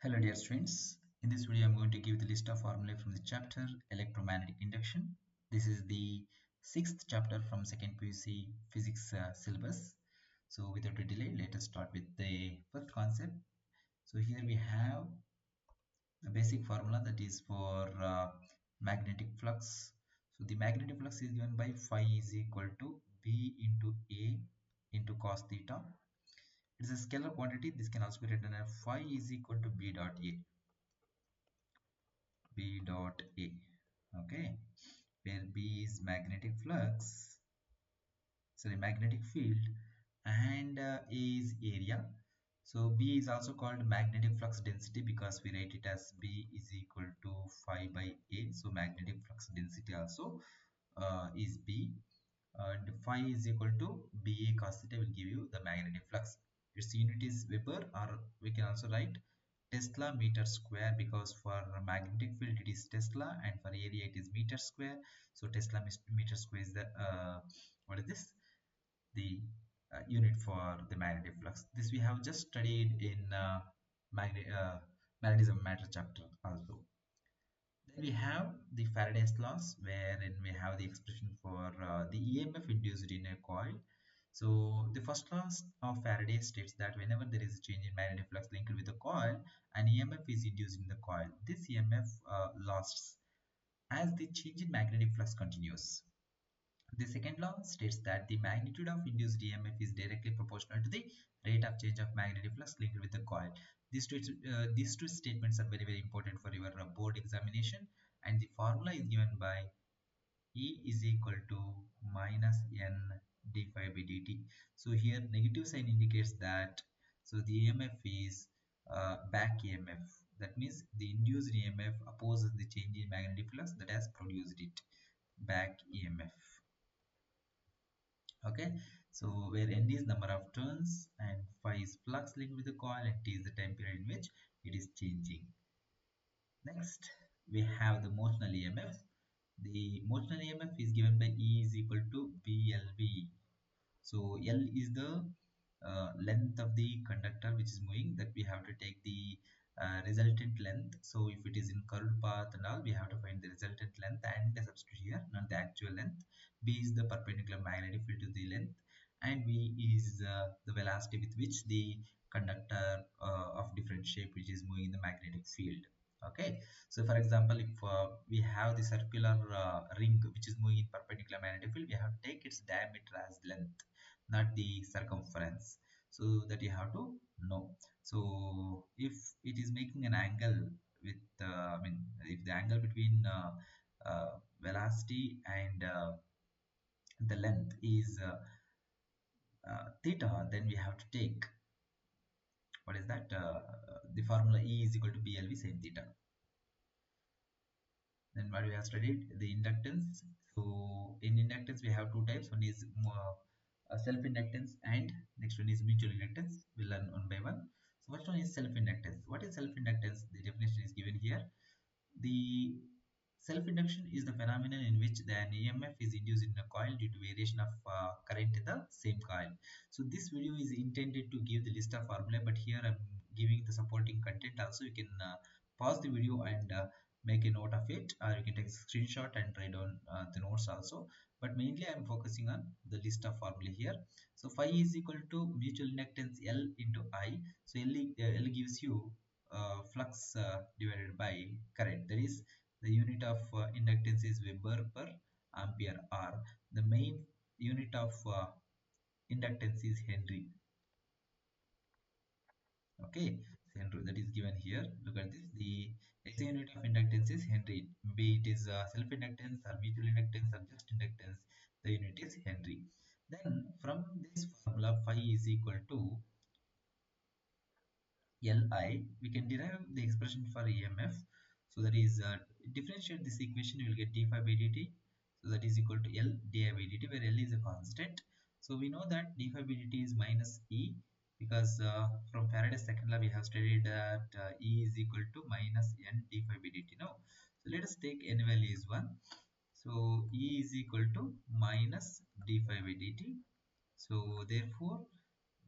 Hello dear students, in this video I am going to give the list of formulae from the chapter Electromagnetic Induction. This is the sixth chapter from second PUC physics syllabus. So without a delay, let us start with the first concept. So here we have the basic formula that is for magnetic flux. So the magnetic flux is given by phi is equal to B into A into cos theta. It is a scalar quantity. This can also be written as phi is equal to B dot A. B dot A, okay, where B is magnetic flux, sorry, magnetic field, and A is area. So B is also called magnetic flux density because we write it as B is equal to phi by A. So magnetic flux density also is B, and phi is equal to BA cos theta will give you the magnetic flux. Its unit is Weber, or we can also write Tesla meter square, because for magnetic field it is Tesla and for area it is meter square. So Tesla meter square is the what is this, the unit for the magnetic flux. This we have just studied in magnetism matter chapter also. Then we have the Faraday's laws, wherein we have the expression for the EMF induced in a coil. So the first law of Faraday states that whenever there is a change in magnetic flux linked with the coil, an EMF is induced in the coil. This EMF lasts as the change in magnetic flux continues. The second law states that the magnitude of induced EMF is directly proportional to the rate of change of magnetic flux linked with the coil. These two statements are very important for your board examination, and the formula is given by E is equal to minus N d phi by dt. So here negative sign indicates that so the EMF is back EMF. That means the induced EMF opposes the change in magnetic flux that has produced it, back EMF. Okay, so where N is number of turns and phi is flux linked with the coil and T is the time period in which it is changing. Next, we have the motional EMF. The motional EMF is given by E is equal to BLV. So L is the length of the conductor which is moving, that we have to take the resultant length. So if it is in curved path and all, we have to find the resultant length and substitute here, not the actual length. B is the perpendicular magnetic field to the length, and V is the velocity with which the conductor of different shape which is moving in the magnetic field. Okay, so for example, if we have the circular ring which is moving in perpendicular magnetic field, we have to take its diameter as length, not the circumference. So that you have to know. So if it is making an angle with if the angle between velocity and the length is theta, then we have to take, what is that, the formula E is equal to BLV sin theta. Then what we have studied, the inductance. So in inductance we have two types. One is self-inductance, and next one is mutual inductance. We'll learn one by one. So first one is self-inductance. What is self-inductance? The definition is given here. The self-induction is the phenomenon in which an EMF is induced in a coil due to variation of current in the same coil. So this video is intended to give the list of formulae, but here I'm giving the supporting content also. You can pause the video and make a note of it, or you can take a screenshot and write down the notes also. But mainly I'm focusing on the list of formulae here. So phi is equal to mutual inductance L into I. So L gives you flux divided by current. That is, the unit of inductance is Weber per ampere, or the main unit of inductance is Henry. Okay, Henry, that is given here. Look at this. The SI unit of inductance is Henry. Be it is self-inductance or mutual inductance or just inductance, the unit is Henry. Then from this formula, phi is equal to Li, we can derive the expression for EMF. So that is differentiate this equation, you will get d phi by dt. So that is equal to L di by dt, where L is a constant. So we know that d phi by dt is minus E, because from Faraday's second law we have studied that E is equal to minus N d phi by dt. Now, so let us take N value is 1. So E is equal to minus d phi by dt. So therefore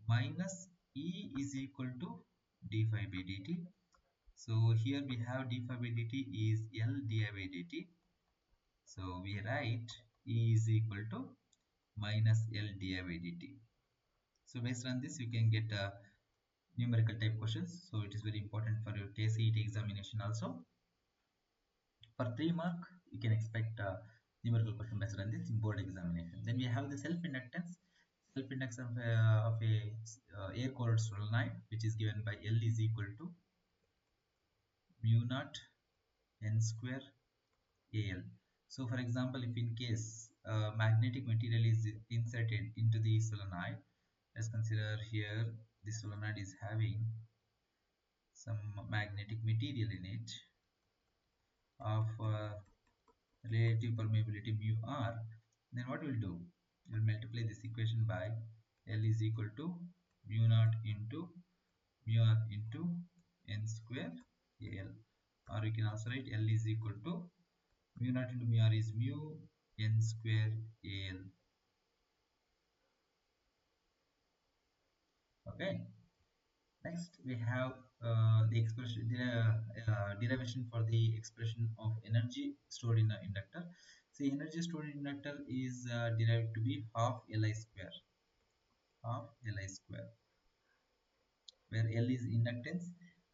minus E is equal to d phi by dt. So here we have d phi by dt is L di by dt. So we write E is equal to minus L di by dt. So based on this you can get numerical type questions. So it is very important for your KCET examination also. For 3 mark you can expect numerical question based on this in board examination. Then we have the self-inductance. Self-inductance of a air-cooled solenoid, which is given by L is equal to mu naught n square Al. So for example, if in case magnetic material is inserted into the solenoid, let's consider here the solenoid is having some magnetic material in it of relative permeability mu r, then what we'll do, we'll multiply this equation by L is equal to mu naught into mu r into n square Al, or you can also write L is equal to mu naught into mu r is mu n square Al. Okay, next we have the expression derivation for the expression of energy stored in an inductor. See, energy stored in inductor is derived to be half Li square, half Li square, where L is inductance,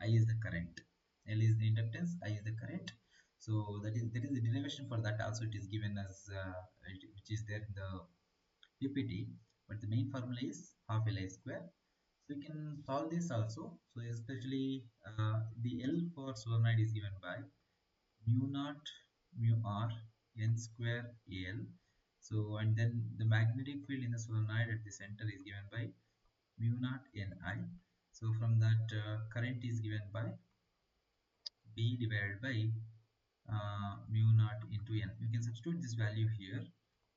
I is the current. L is the inductance, I is the current. So that is the derivation for that. Also, it is given as which is there in the PPT, but the main formula is half Li square. So you can solve this also. So especially the L for solenoid is given by mu naught mu r n square Al. So and then the magnetic field in the solenoid at the center is given by mu naught Ni. So from that current is given by B divided by mu naught into N. You can substitute this value here,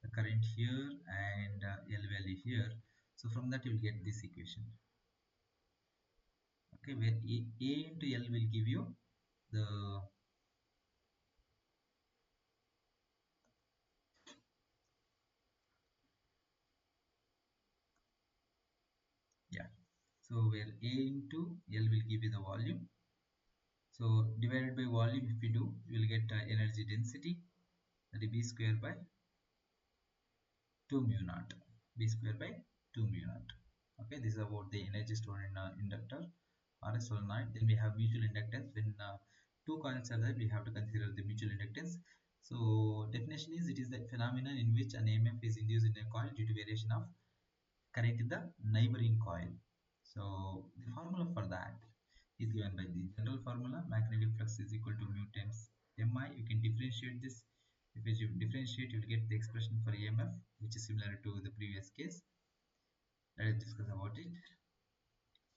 the current here and L value here. So from that you will get this equation. Okay, where A into L will give you the yeah. So where A into L will give you the volume. So divided by volume, if we do, you will get energy density, that is B square by 2 mu naught. B square by 2 mu naught. Okay, this is about the energy stored in inductor or a solenoid. Then we have mutual inductance. When two coils are there, we have to consider the mutual inductance. So definition is, it is the phenomenon in which an EMF is induced in a coil due to variation of current in the neighboring coil. So the formula for that is given by the general formula, magnetic flux is equal to mu times mi. You can differentiate this. If you differentiate, you will get the expression for EMF, which is similar to the previous case. Let us discuss about it.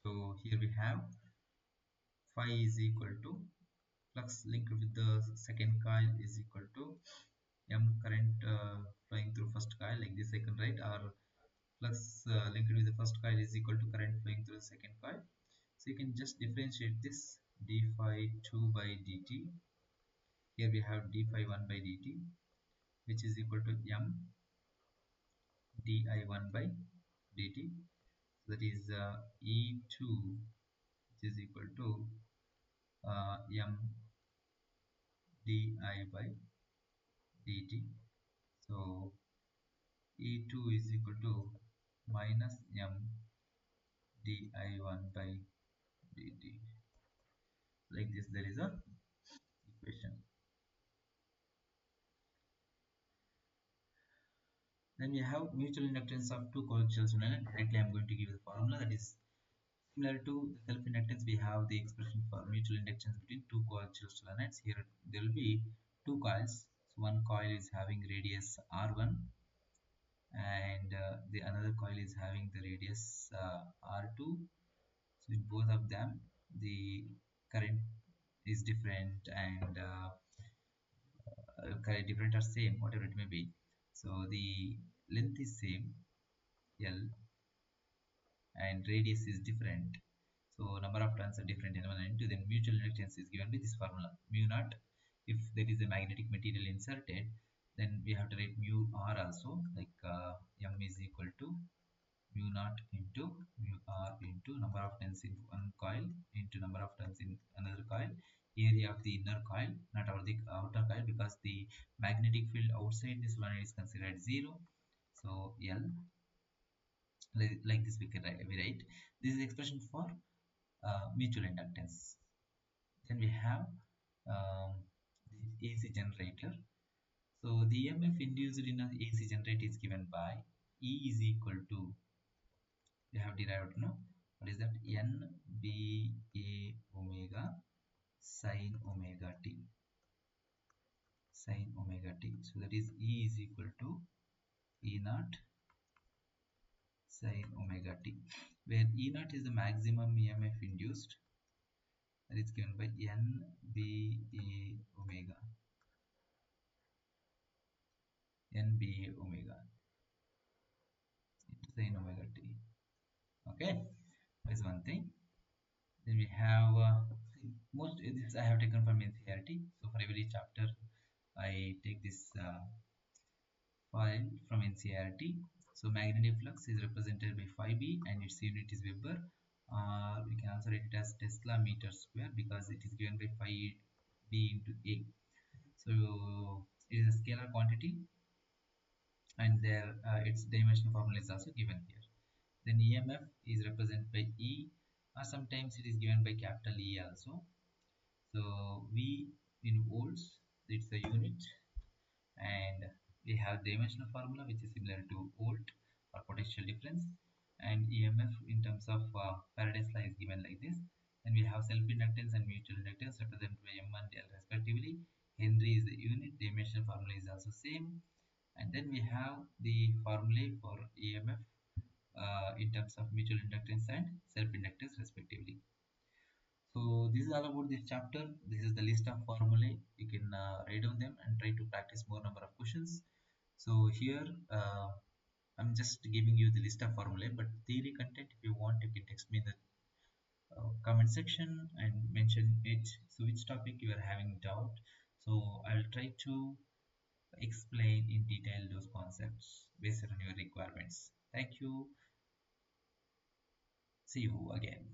So here we have phi is equal to flux linked with the second coil is equal to m current flowing through first coil, like this I can write, or flux linked with the first coil is equal to current flowing through the second coil. So you can just differentiate this d phi 2 by dt. Here we have d phi 1 by dt, which is equal to m di 1 by dt. So that is E2, which is equal to m di by dt. So E2 is equal to minus m di1 by dt. Like this, there is a equation. Then we have mutual inductance of two coaxial solenoid. Directly I am going to give the formula, that is similar to the self-inductance. We have the expression for mutual inductance between two coaxial solenoids. Here there will be two coils. So one coil is having radius r1 and the another coil is having the radius r2. So in both of them the current is different and current different or same, whatever it may be. So the length is same L and radius is different, so number of turns are different in one and two. Then mutual inductance is given by this formula mu naught. If there is a magnetic material inserted, then we have to write mu r also, like m is equal to mu naught into mu r into number of turns in one coil into number of turns in another coil. area of the inner coil, not of the outer coil, because the magnetic field outside the solenoid is considered zero. So L, like this we write. This is expression for mutual inductance. Then we have the AC generator. So the EMF induced in an AC generator is given by E is equal to, we have derived now, what is that, NBA omega sine omega t, sine omega t. So that is E is equal to E naught sine omega t, where E naught is the maximum EMF induced, that is given by NBA omega, NBA omega into sine omega t. Okay, that is one thing. Then we have most this I have taken from NCERT. So for every chapter, I take this file from NCERT. So magnetic flux is represented by phi b and its unit is Weber. We can also write it as Tesla meter square because it is given by phi b into A. So it is a scalar quantity, and there its dimensional formula is also given here. Then EMF is represented by E, or sometimes it is given by capital E also. So V in volts, it's a unit, and we have dimensional formula which is similar to volt or potential difference, and EMF in terms of Faraday's law is given like this. Then we have self-inductance and mutual inductance represented by M and L respectively. Henry is the unit, dimensional formula is also same. And then we have the formulae for EMF in terms of mutual inductance and self-inductance respectively. So this is all about this chapter. This is the list of formulae. You can write down them and try to practice more number of questions. So here I'm just giving you the list of formulae, but theory content, if you want, you can text me in the comment section and mention it. So which topic you are having doubt. So I'll try to explain in detail those concepts based on your requirements. Thank you. See you again.